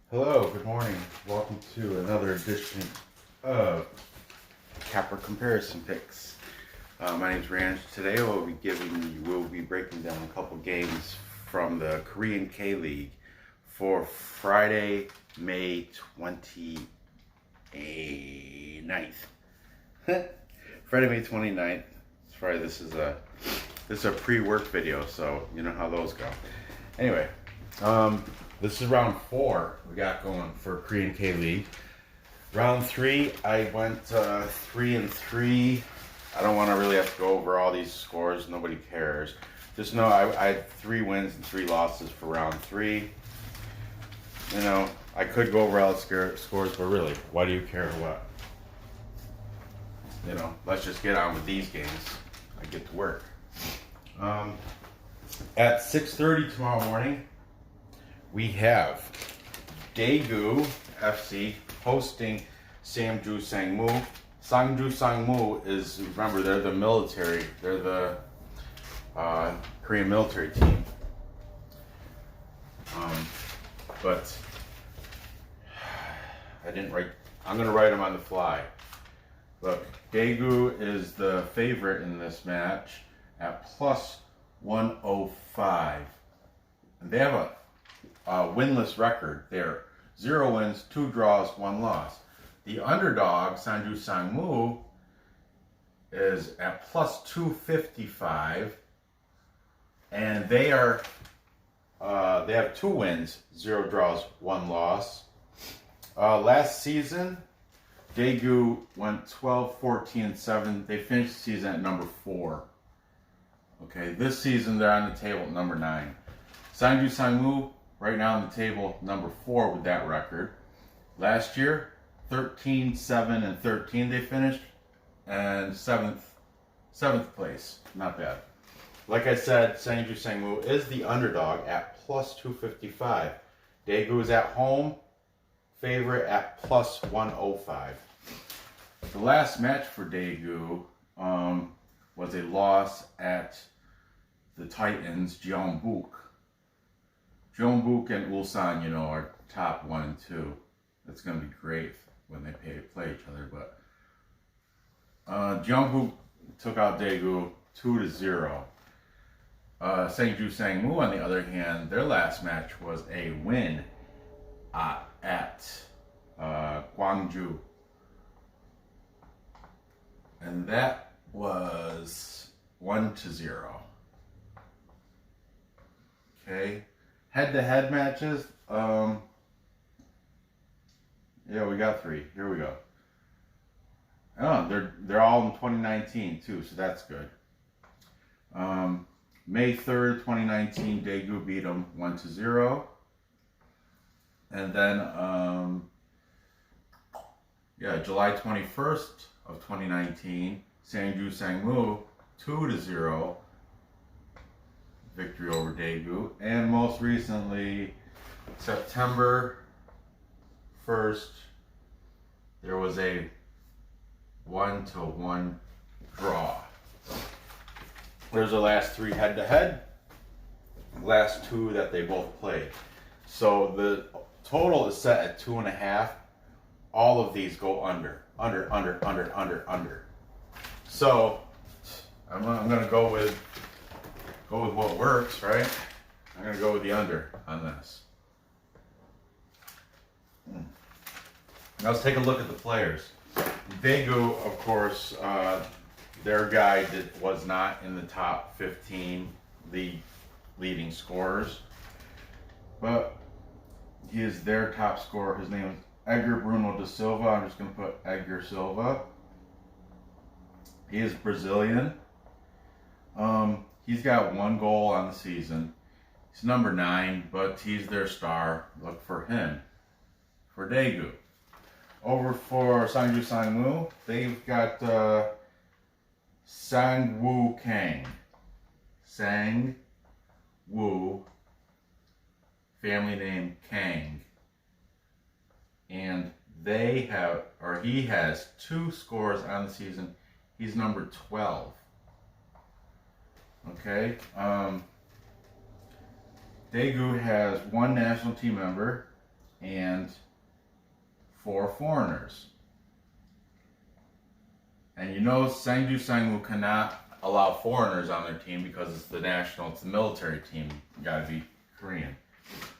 Hello, good morning. Welcome to another edition of Capper Comparison Picks. My name's Ranj. Today we'll be breaking down a couple games from the Korean K-League for Friday, May 29th. Friday, May 29th. Sorry, this is a pre-work video, so you know how those go. Anyway, this is round 4 we got going for Korean K-League. Round 3, I went 3-3. I don't want to really have to go over all these scores. Nobody cares. Just know I had 3 wins and 3 losses for round 3. You know, I could go over all the scores, but really, why do you care what? You know, let's just get on with these games. I get to work. At 6:30 tomorrow morning, we have Daegu FC hosting Sangju Sangmu. Sangmu is, remember, they're the military. They're the Korean military team. But I didn't write. I'm going to write them on the fly. Look, Daegu is the favorite in this match at plus 105. And they have a winless record there. 0 wins, 2 draws, 1 loss. The underdog, Sangju Sangmu, is at plus 255, and they have 2 wins, 0 draws, 1 loss. Last season, Daegu went 12, 14, and 7. They finished the season at number 4. Okay, this season they're on the table at number 9. Sangju Sangmu right now on the table, number 4 with that record. Last year, 13, 7, and 13 they finished, and 7th place. Not bad. Like I said, Sangju Sangmu is the underdog at plus 255. Daegu is at home, favorite at plus 105. The last match for Daegu was a loss at the Titans, Jeonbuk. Jeonbuk and Ulsan, you know, are top 1 and 2. It's going to be great when they play each other. But Jeonbuk took out Daegu 2-0. Sangju Sangmu, on the other hand, their last match was a win at Gwangju. And that was 1-0. Okay. Head-to-head matches, yeah, we got 3. Here we go. Oh, they're all in 2019 too, so that's good. May 3rd, 2019, Daegu beat them 1-0, and then July 21st of 2019, Sangju Sangmu 2-0. Victory over Daegu, and most recently, September 1st, there was a 1-1 draw. There's the last 3 head-to-head, last 2 that they both played. So the total is set at 2.5. All of these go under. So I'm gonna go with what works, right? I'm going to go with the under on this. Now let's take a look at the players. Daegu, of course, their guy was not in the top 15 leading scorers, but he is their top scorer. His name is Edgar Bruno da Silva. I'm just going to put Edgar Silva. He is Brazilian. He's got 1 goal on the season. He's number 9, but he's their star. Look for him. For Daegu. Over for Sangju Sangmu, they've got Sangwoo Kang. Sangwoo, family name Kang. And he has 2 scores on the season. He's number 12. Okay. Daegu has 1 national team member, and 4 foreigners. And you know Sangju Sangmu cannot allow foreigners on their team because it's the military team. You gotta be Korean.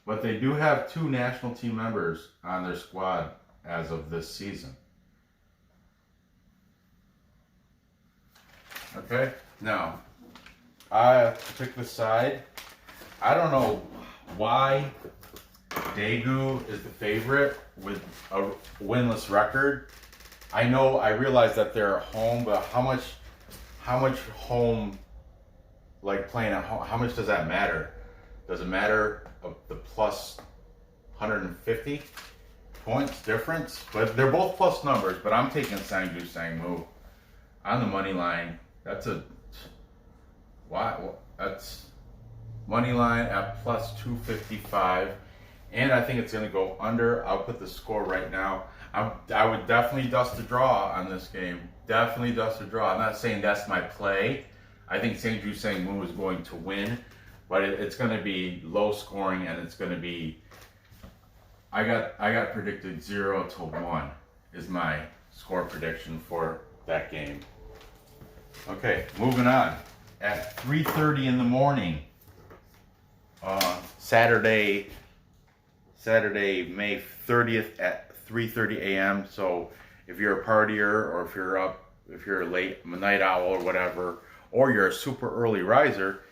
But they do have 2 national team members on their squad as of this season. Okay, now I took the side. I don't know why Daegu is the favorite with a winless record. I realize that they're at home, but how much home, like playing at home, how much does that matter? Does it matter of the plus 150 points difference? But they're both plus numbers, but I'm taking Sangju Sangmu on the money line. That's money line at plus 255, and I think it's going to go under. I'll put the score right now. I would definitely dust a draw on this game. Definitely dust a draw. I'm not saying that's my play. I think Sangju Sangmu is going to win, but it's going to be low scoring, and it's going to be. I got predicted 0-1 is my score prediction for that game. Okay, moving on. At 3:30 in the morning, Saturday, May 30th at 3:30 a.m. So if you're a partier, or if you're a late night owl or whatever, or you're a super early riser,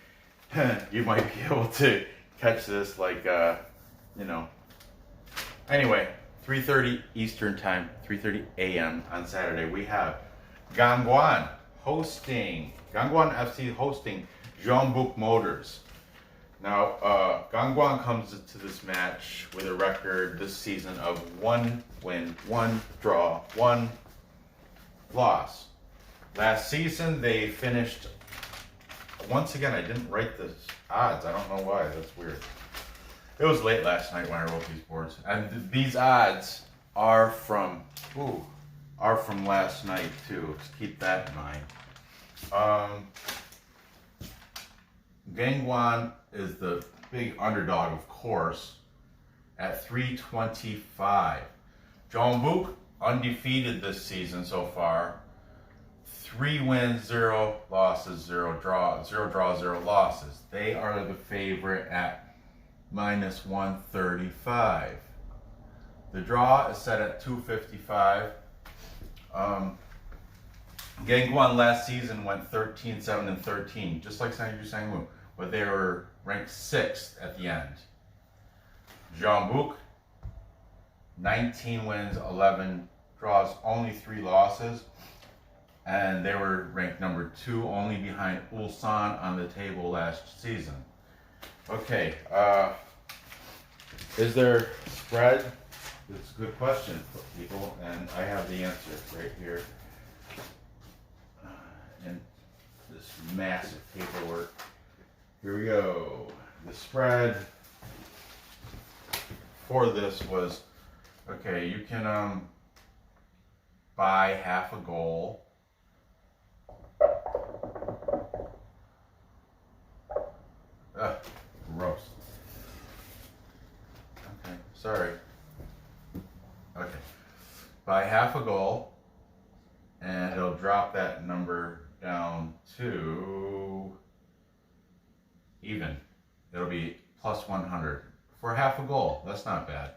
you might be able to catch this Anyway, 3:30 Eastern time, 3:30 a.m. on Saturday. We have Gangwon FC hosting Jeonbuk Motors. Now, Gangwon comes into this match with a record this season of 1 win, 1 draw, 1 loss. Last season, they finished. Once again, I didn't write the odds. I don't know why. That's weird. It was late last night when I wrote these boards, and these odds are from last night too. Just keep that in mind. Gangwon is the big underdog, of course, at 325. Jeonbuk undefeated this season so far. 3 wins, 0 losses, 0 draws, 0 losses. They are the favorite at minus 135. The draw is set at 255. Gangwon last season went 13-7-13, just like Sangju Sangmu, but they were ranked 6th at the end. Jeonbuk, 19 wins, 11 draws, only 3 losses, and they were ranked number 2, only behind Ulsan on the table last season. Okay, is there spread? It's a good question, people, and I have the answer right here in this massive paperwork. Here we go. The spread for this was, okay, you can buy half a goal. Gross. Okay, sorry. Okay. Buy half a goal, and it'll drop that number down to even. It'll be plus 100 for half a goal. That's not bad.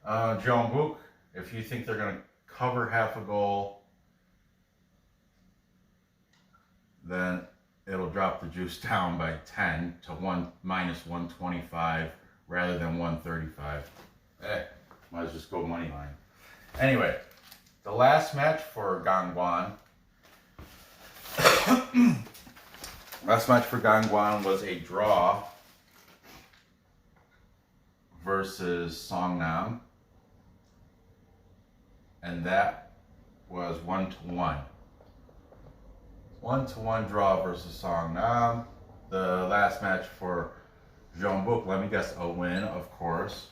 Jeonbuk, if you think they're going to cover half a goal, then it'll drop the juice down by 10 to minus 125 rather than 135. Might as well just go money line. Anyway, the last match for Gangwon. Last match for Gangwon was a draw versus Songnam, and that was 1-1. 1-1 draw versus Songnam. The last match for Jeonbuk, let me guess, a win, of course,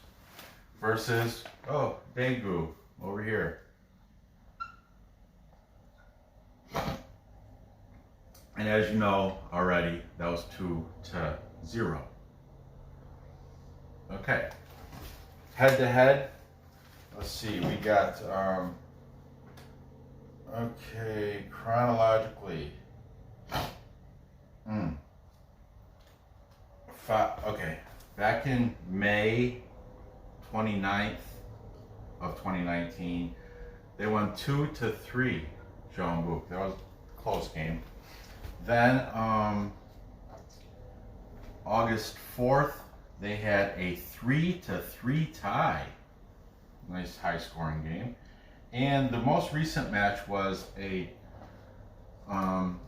versus Daegu over here. And as you know already, that was 2-0. Okay. head to head, let's see, we got, okay, chronologically. Okay, back in May 29th of 2019, they won 2-3, Jeonbuk. That was a close game. Then, August 4th, they had a 3-3 tie. Nice high scoring game. And the most recent match was in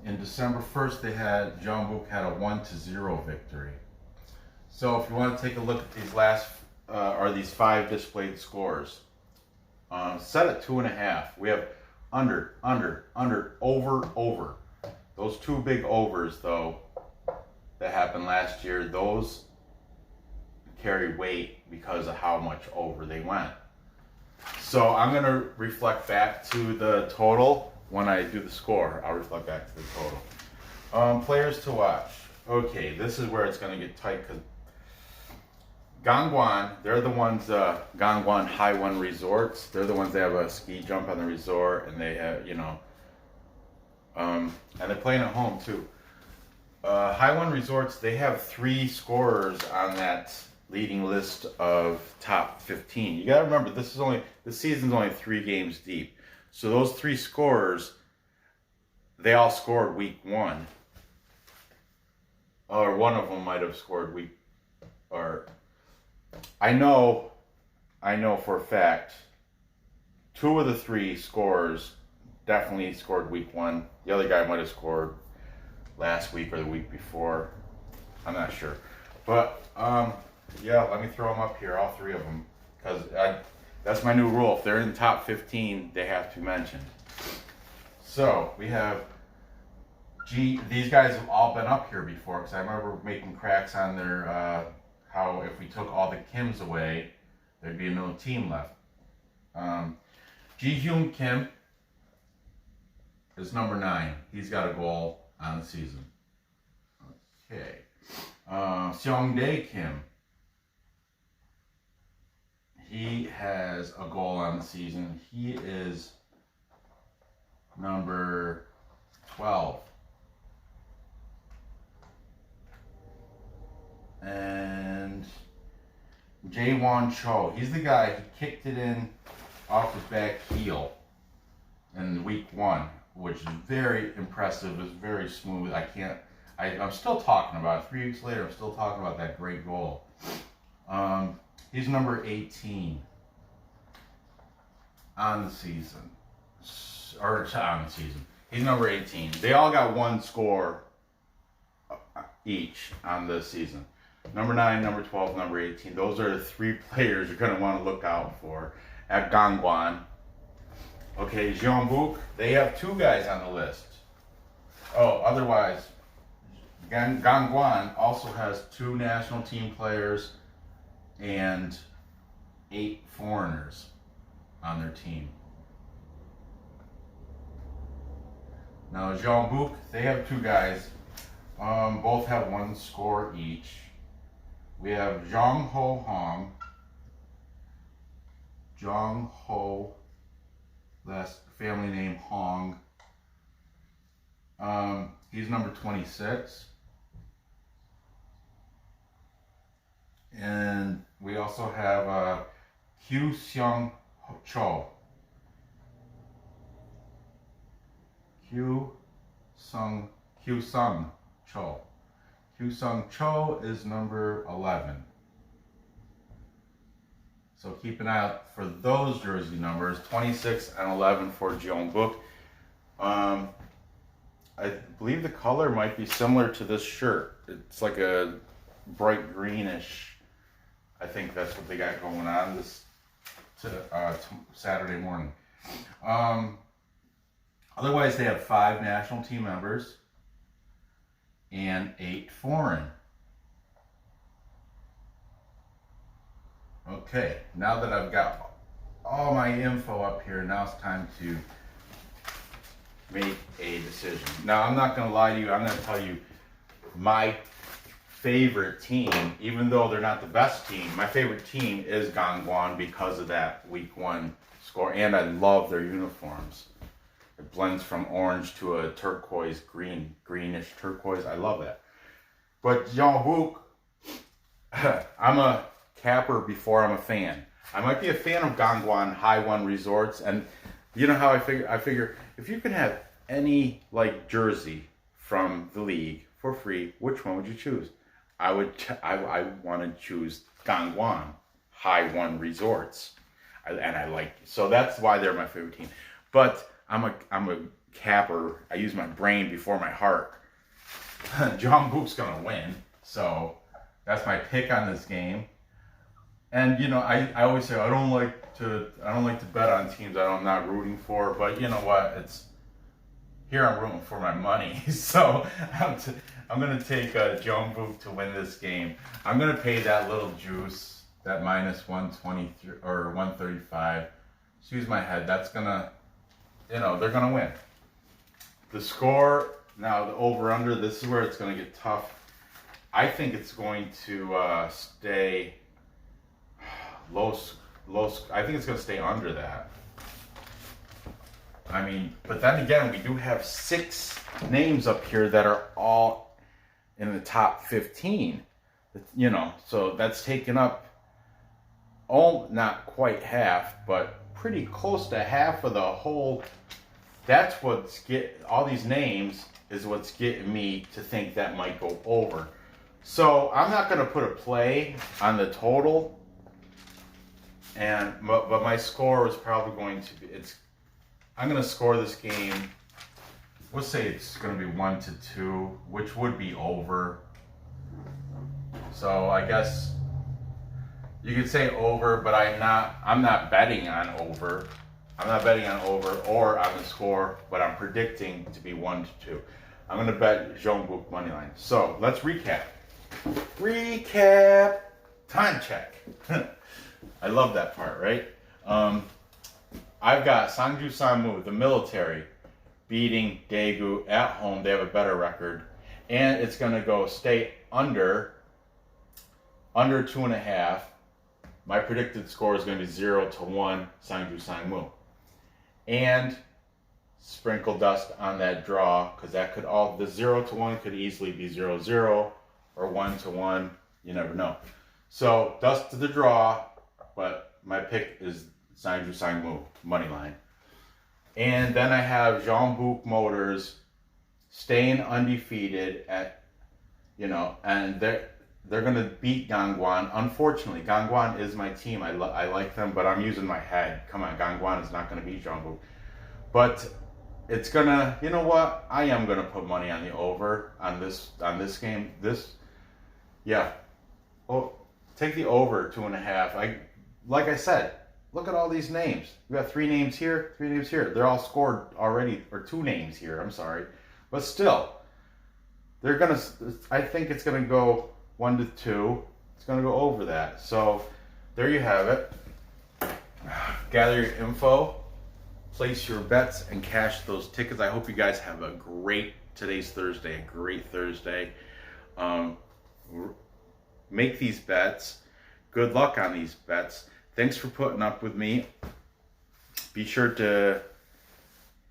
December 1st, Jeonbuk had a 1-0 victory. So if you want to take a look at these 5 displayed scores, set at 2.5. We have under, over. Those 2 big overs, though, that happened last year, those carry weight because of how much over they went. So I'm going to reflect back to the total when I do the score. I'll reflect back to the total. Players to watch. Okay, this is where it's going to get tight because Gangwon, they're the ones, Gangwon Haiwon Resorts, they're the ones that have a ski jump on the resort, and they have, and they're playing at home too. Haiwon Resorts, they have 3 scorers on that leading list of top 15. You got to remember, this season's only 3 games deep. So those 3 scorers, they all scored week 1. Or one of them might have scored I know for a fact 2 of the 3 scorers definitely scored week 1. The other guy might have scored last week or the week before. I'm not sure. But, yeah, let me throw them up here, all 3 of them. Because that's my new rule. If they're in the top 15, they have to be mentioned. So, we have these guys have all been up here before, because I remember making cracks on their, how if we took all the Kims away, there'd be no team left. Ji-Hyun Kim is number 9. He's got a goal on the season. Okay. Seongdae Kim. He has a goal on the season. He is number 12. And Jaewon Cho, he's the guy who kicked it in off his back heel in week 1, which is very impressive. It's very smooth. I'm still talking about it. 3 weeks later, I'm still talking about that great goal. He's number 18 on the season. He's number 18. They all got 1 score each on the season. Number 9, number 12, number 18. Those are the 3 players you're going to want to look out for at Gangwon. Okay, Jeonbuk, they have 2 guys on the list. Oh, otherwise, Gangwon also has 2 national team players and 8 foreigners on their team. Now, Jeonbuk, they have 2 guys. Both have 1 score each. We have Jong Ho Hong. Jong Ho, last family name Hong. He's number 26. And we also have Kyu Seung Cho. Kyu Sung Cho. Kyu Sung Cho is number 11. So keep an eye out for those jersey numbers, 26 and 11 for Jeonbuk. I believe the color might be similar to this shirt. It's like a bright greenish. I think that's what they got going on this Saturday morning. Otherwise, they have 5 national team members and 8 foreign. Okay, now that I've got all my info up here, now it's time to make a decision. Now, I'm not going to lie to you. I'm going to tell you my favorite team, even though they're not the best team. My favorite team is Gangwon because of that week 1 score, and I love their uniforms. It blends from orange to a turquoise greenish turquoise. I love that. But Jeonbuk, I'm a capper before I'm a fan. I might be a fan of Gangwon High-One Resorts, and you know how I figure if you can have any like jersey from the league for free, which one would you choose? I want to choose Gangwon High-One Resorts, so that's why they're my favorite team. But I'm a capper. I use my brain before my heart. Jeonbuk's gonna win, so that's my pick on this game. And you know, I always say I don't like to bet on teams I'm not rooting for. But you know what? Here I'm rooting for my money. So I'm gonna take Jeonbuk to win this game. I'm gonna pay that little juice, that minus 123 or 135. Excuse my head. That's gonna, you know, they're gonna win. The score now, the over under. This is where it's gonna get tough. I think it's going to stay low. I think it's going to stay under that. I mean, but then again, we do have 6 names up here that are all in the top 15. You know, so that's taken up, not quite half, but pretty close to half of the whole. That's all these names is what's getting me to think that might go over. So I'm not going to put a play on the total, but my score is probably going to be, I'm going to score this game, let's say it's going to be 1-2, which would be over. So I guess you could say over, but I'm not betting on over. I'm not betting on over or on the score, but I'm predicting to be 1-2. I'm going to bet Jeonbuk moneyline. So let's recap. Time check. I love that part, right? I've got Sangju Sangmu, the military, beating Daegu at home. They have a better record. And it's going to stay under 2.5. My predicted score is going to be 0-1 Sangju Sangmu. And sprinkle dust on that draw, because the 0-1 could easily be 0-0 or 1-1. You never know. So dust to the draw, but my pick is Sangju Sangmu money line. And then I have Jeonbuk Motors staying undefeated and they're going to beat Gangwon. Unfortunately, Gangwon is my team. I like them, but I'm using my head. Come on, Gangwon is not going to beat Jeonbuk. But it's going to, you know what? I am going to put money on the over on this game. Oh, take the over 2.5. Like I said, look at all these names. We got 3 names here, 3 names here. They're all scored already, or 2 names here. I'm sorry. But still, I think it's going to go 1-2. It's going to go over that. So there you have it. Gather your info, place your bets, and cash those tickets. I hope you guys have today's Thursday, a great Thursday. Make these bets. Good luck on these bets. Thanks for putting up with me. Be sure to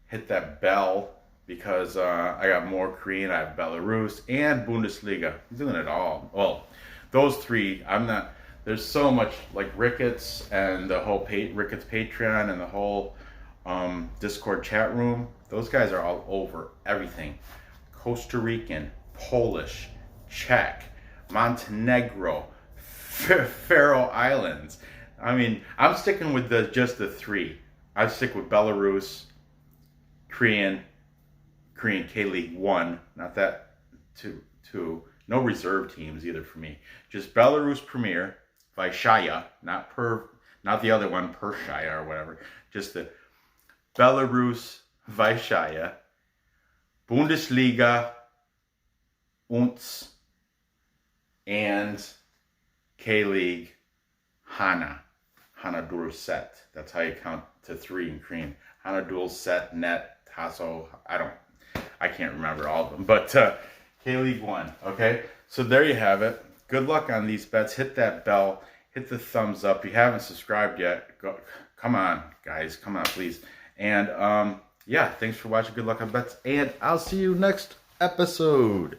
hit that bell, because I got more Korean. I have Belarus and Bundesliga. I'm doing it all. Well, those 3, I'm not. There's so much, like Ricketts and the whole Ricketts Patreon and the whole Discord chat room. Those guys are all over everything. Costa Rican, Polish, Czech, Montenegro, Faroe Islands. I mean, I'm sticking with just the 3. I stick with Belarus, Korean K-League 1, not that 2. No reserve teams either for me. Just Belarus Premier, Vaishaya, not the other one, Pershaya or whatever. Just the Belarus Vaishaya, Bundesliga, Unts, and K-League Hana Durset. That's how you count to 3 in Korean. Hana Durset, Net, Tasso. I can't remember all of them, but K-League 1. Okay, So there you have it. Good luck on these bets. Hit that bell. Hit the thumbs up. If you haven't subscribed yet, come on, guys. Come on, please. And yeah, thanks for watching. Good luck on bets. And I'll see you next episode.